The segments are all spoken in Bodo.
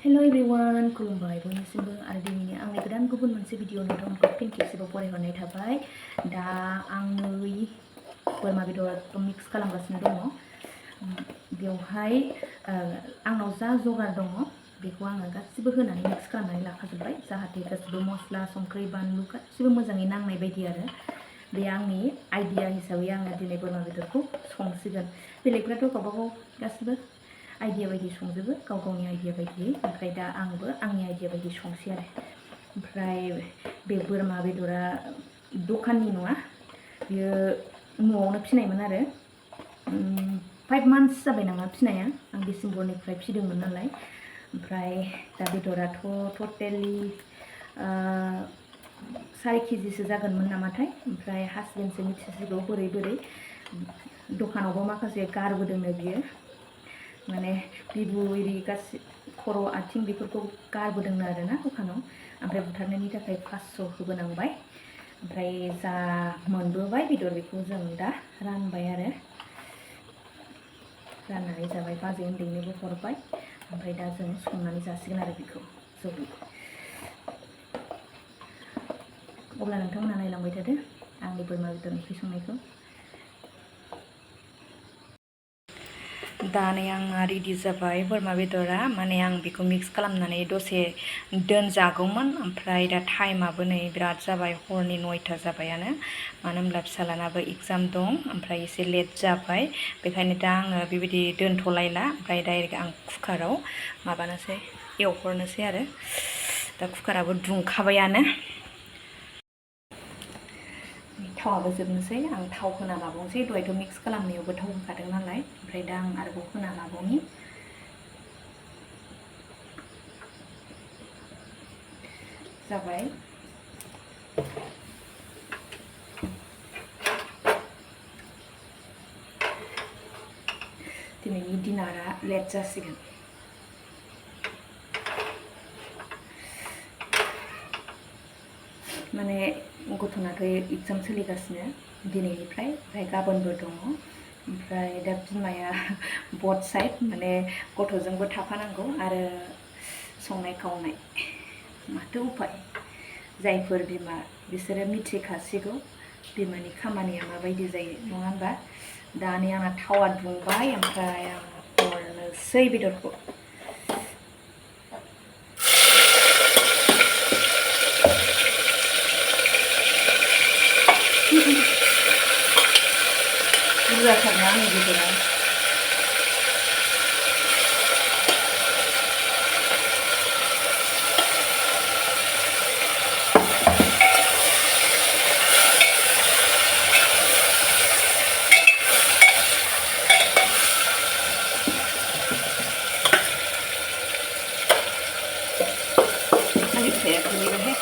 Hello everyone, खुलुमबाय बयनिसिमबो आरो दिनैनि आंनि गोदान गुबुन मोनसे भिडिअ नोंथांमोनखौ फिन खेबसेबाव बरायहरनाय थाबाय। दा आङो बोरमा बेदरखौ मिक्स खालामगासिनो दङ। बेवहाय आंनाव जा जगार दङ बेखौ आङो गासिबो होनानै मिक्स खालामनानै लाखाजोब्बाय जाहाथे गासिबो मस्ला संख्रि बानलु गासिबो मोजाङै नांनाय बायदि आरो बे आंनि आइडिया हिसाबै आङो दिनै बोरमा बेदरखौ संसिगोन। बेलेगफ्राथ' गावबागाव गासिबो आइडिया बायदि संजोबो गाव गावनि आइडिया बायदियै, ओमफ्राय दा आंबो आंनि आइडिया बायदि संसै आरो। ओमफ्राय बे बोरमा बेदरा दखाननि नङा, बियो न'आवनो फिनायमोन आरो 5 मान्थ्स जाबाय नामा फिनाया, आं डिसेम्बरनिफ्राय फिदोंमोन नालाय। ओमफ्राय दा बेदराथ' टटेलि 4 केजिसो जागोनमोन नामाथाय। ओमफ्राय हासबेन्डसो मिथिसिगौ बोरै बोरै दखानावबो माखासे गारबोदोंनो बियो, माने बिबु इरि गासै खर' आथिं बेफोरखौ गारबोदोंनो आरोना दखानाव। ओमफ्राय बुथारनायनि थाखाय 500 होबोनांबाय। ओमफ्राय जा मोनबोबाय बेदर बेखौ जों दा रानबाय आरो राननानै जाबाय, बाजै उन्दैनोबो हरबाय। ओमफ्राय दा जों संनानै जासिगोन आरो बेखौ जयै। अब्ला नोंथांमोना नायलांबाय थादो आंनि बोरमा बेदर ओंख्रि संनायखौ। दा नै आंना रेडि जाबाय बोरमा बेदरा, माने आं बेखौ मिक्स खालामनानै दसे दोनजागौमोन। ओमफ्राय दा टाइमाबो नै बिराद जाबाय, हरनि 9टा जाबायानो। मानो होनब्ला फिसालानाबो एग्जाम दं, ओमफ्राय एसे लेट जाबाय। बेखायनो दा आङो बेबायदि दोनथ'लायला, ओमफ्राय डाइरेक्ट आं कुकाराव माबानोसै, एवहरनोसै आरो। दा कुकाराबो दुंखाबायानो, थावाबो जोबनोसै। आं थाव होना लाबावनोसै, दहायथ' मिक्स खालामनायावबो थाव होखादों नालाय। ओमफ्राय दा आं आरोबाव होना लाबावनि। जाबाय। दिनैनि डिनारा लेट जासिगोन। माने गथ'नाथ' एग्जाम सोलिगासिनो दिनैनिफ्राय, ओमफ्राय गाबोनबो दङ। ओमफ्राय दा बिमाया बथ साइड, माने गथ'जोंबो थाफानांगौ आरो संनाय खावनाय, माथो उफाय। जायफोर बिमा बिसोरो मिथिखासिगौ बिमानि खामानिया माबायदि जायो, नङा होनबा। दा नै आंना थावा दुंबाय, ओमफ्राय आं हरनोसै बेदरखौ। बुरजाथारना आंनि बेदरा। आंनि फिसाया गोलैबायहाय।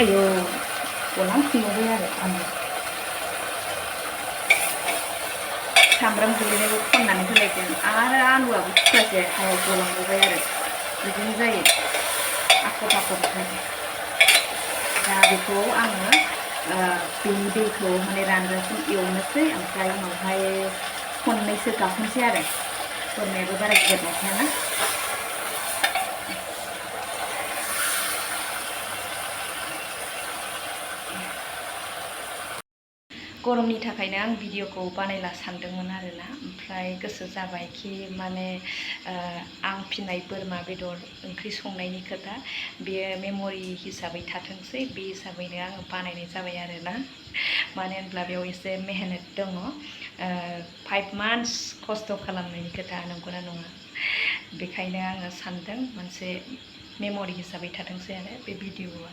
आयौ गलांफिनबावबाय आरो आङो सामब्राम गोलैनायखौ खननानै होलायदों, आरो आलुआबो थुख्रासे हायाव गलांबावबाय आरो बिदिनो जायो आख' फाख'। दा बेखौ आङो बेनि दैखौ माने रानजासिम एवनोसै, ओमफ्राय उनावहाय खननैसो गाबहोनोसै आरो। बोरमायाबो बारा गिदिर नंखायाना। गरमनि थाखायनो आं भिडिअखौ बानायला सानदोंमोन आरोना, ओमफ्राय गोसो जाबाय कि माने आं फिनाय बोरमा बेदर ओंख्रि संनायनि खोथा बेयो मेम'रि हिसाबै थाथोंसै, बे हिसाबैनो आङो बानायनाय जाबाय आरोना। मानो होनब्ला बेयाव एसे मेहनत दङ, 5 मान्थ्स खस्थ' खालामनायनि खोथा, नंगौना नङा। बेखायनो आङो सानदों मोनसे मेम'रि हिसाबै थाथोंसै आरो बे भिडिअआ,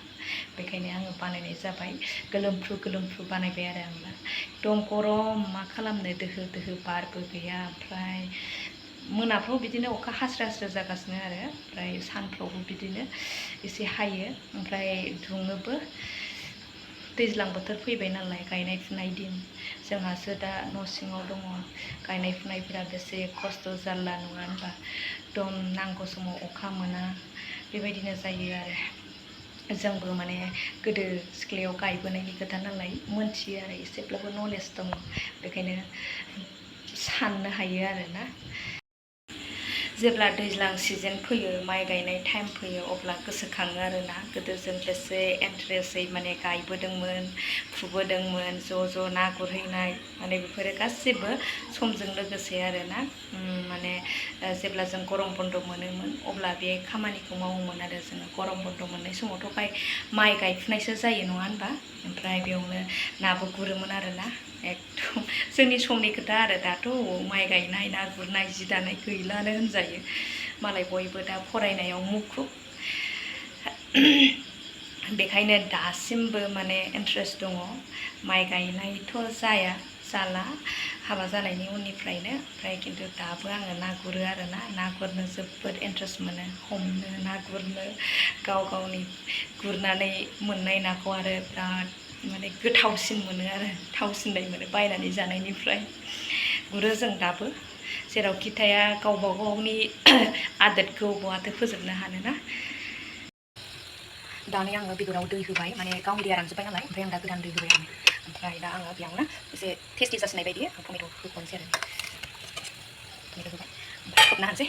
बेखायनो आङो बानायनाय जाबाय। गोलोमफ्रु गोलोमफ्रु बानायबाय आरो आंना। एकदम गरम, मा खालामनो, दोहो दोहो बारबो गैया। ओमफ्राय मोनाफ्राव बिदिनो अखा हास्रा हास्रा जागासिनो आरो, ओमफ्राय सानफ्रावबो बिदिनो एसे हायो, ओमफ्राय दुङोबो। दैज्लां बोथोर फैबाय नालाय, गायनाय फुनाय दिन। जोंहासो दा न' सिङाव दङ, गायनाय फुनायफोरा बेसे खस्थ' जारला, नङा होनबा। एकदम नांगौ समाव अखा मोना, बेबायदिनो जायो आरो। जोंबो माने गोदो सिख्लायाव गायबोनायनि खोथा नालाय मोनथियो आरो एसेब्लाबो नलेज दङ बेखायनो साननो हायो आरोना जेब्ला दैज्लां सिजन फैयो माइ गायनाय टाइम फैयो अब्ला गोसोखाङो आरोना गोदो जों बेसे इन्ट्रेस्टै माने गायबोदोंमोन फुबोदोंमोन ज' ना गुरहैनाय माने बेफोरो गासिबो समजों लोगोसे आरोना माने जेब्ला जों गरम बन्द मोनोमोन अब्ला बे खामानिखौ मावोमोन आरो जोङो गरम बन्द मोननाय समावथ' माइ गायफुनायसो जायो नङा होनबा ओमफ्राय बेयावनो नाबो गुरोमोन आरोना एकदम जोंनि समनि खोथा आरो दाथ' माइ गायनाय ना गुरनाय जि दानाय गैलानो होनजायो मालाय बयबो दा फरायनायाव मुखुब बेखायनो दासिमबो माने इन्ट्रेस्ट दङ माइ गायनायथ' जाला हाबा जानायनि उननिफ्रायनो ओमफ्राय खिन्थु दाबो आङो ना गुरो आरोना ना गुरनो जोबोद इन्ट्रेस्ट मोनो हमनो ना गुरनो गावनि गुरनानै मोननाय नाखौ आरो बिराद माने गोथावसिन मोनो आरो थावसिननाय मोनो बायनानै जानायनिफ्राय गुरो जों दाबो जेरावखि थाया गावबा गावनि आदोतखौ बहाथो फोजोबनो हानोना दानि आङो बेदराव दै होबाय माने गावनि दैया रानजोब्बाय नालाय ओमफ्राय आं दा गोदान दै होबाय आरो ओमफ्राय दा आङो बेयावनो एसे टेस्टि जासिनाय बायदि टमेट' होख'नोसै आरो टमेट' होबाय ओमफ्राय खोबना होनोसै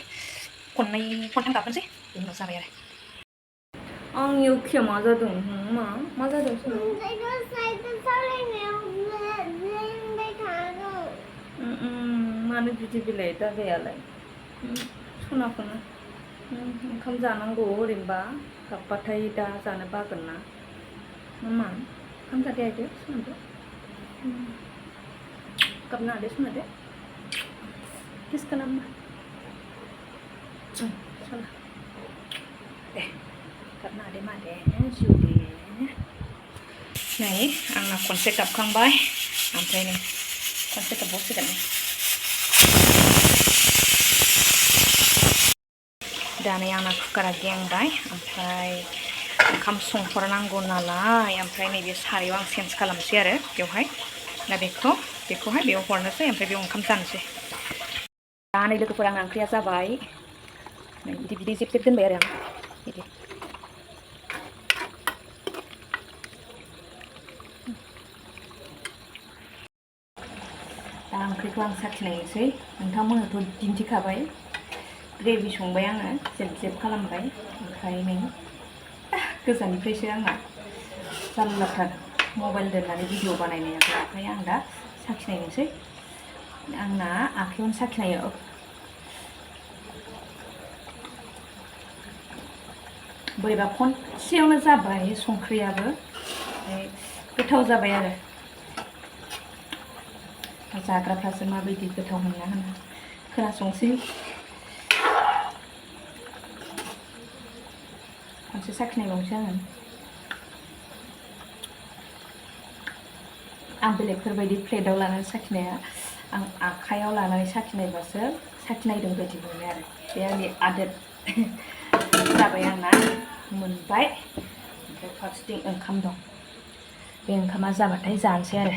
खनथाम गाबनोसै बेनि उनाव जाबाय आरो आंनि उखिया मा जादों मा जादों मानो बिदि बिलाइ दाजायालाय सनाखौनो ओंखाम जानांगौ ओरैनोबा गाबबाथाय दा जानो बागोन ना मामा ओंखाम जादे आइदो सोनदो गाबनो हादे सोनदो किस खालामना सना दे गाबनो हादे मादे जुदे नै आंना खनसे गाबखांबाय ओमफ्राय नै खनसे गाबबावसिगोन दा नै आंना कुकारा गेंबाय ओमफ्राय ओंखाम संहरनांगौ नालाय ओमफ्राय नैबे सारायाव आं चेन्ज खालामसै आरो बेवहाय दा बेखौहाय बेयाव हरनोसै ओमफ्राय बेयाव ओंखाम जानोसै दा नै लोगोफोर आंना ओंख्रिया जाबाय नै बिदि बिदै जेब जेब दोनबाय आरो आं बिदि दा ओंख्रिखौ आं साखिनायनोसै नोंथांमोननोथ' दिन्थिखाबाय ग्रेभि संबाय आङो जेब जेब खालामबाय ओमफ्राय नै गोजाननिफ्रायसो आंना जारलाथार मबाइल दोननानै भिडिअ बानायनायाबो ओमफ्राय आं दा साखिनायनोसै आंना आखायावनो साखिनायो बोरैबा खनसेयावनो जाबाय संख्रियाबो ओमफ्राय गोथाव जाबाय आरो जाग्राफ्रासो माबायदि गोथाव मोनना होनो खोनासंसै खनसे साखिनायबावनोसै आं बेलेगफोरबायदि प्लेटाव लानानै साखिनाया आं आखायाव लानानै साखिनायबासो साखिनायदों बायदि मोनो आरो बे आंनि आदत जाबाय आंना मोनबाय ओमफ्राय फारसेथिं ओंखाम दं बे ओंखामा जाबाथाय जानोसै आरो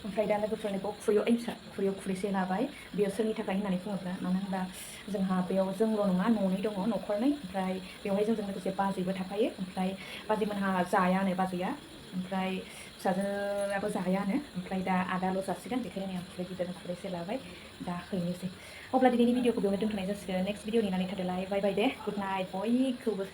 ओमफ्राय दा लोगोफोरनिखौ खुरैयाव खुरैसे लाबाय बेयो सोरनि थाखाय होननानै बुङोब्ला मानो होनबा जोंहा बेयाव जोंल' नङा न'नै दङ न'खरनै ओमफ्राय बेवहाय जोंजों लोगोसे बाजैबो थाफायो ओमफ्राय बाजैमोनहा जायानो बाजैया ओमफ्राय फिसाजोआबो जायानो ओमफ्राय दा आदाल' जासिगोन बेखायनो आं खुरै गिदिर खुरैसे लाबाय दा हैनोसै अब्ला दिनैनि भिडिअखौ बेयावनो दोनथ'नाय जासिगोन नेक्स्ट भिडिअ नेनानै थादोलाय बाय बाय दे गुड नाइट बयखौबो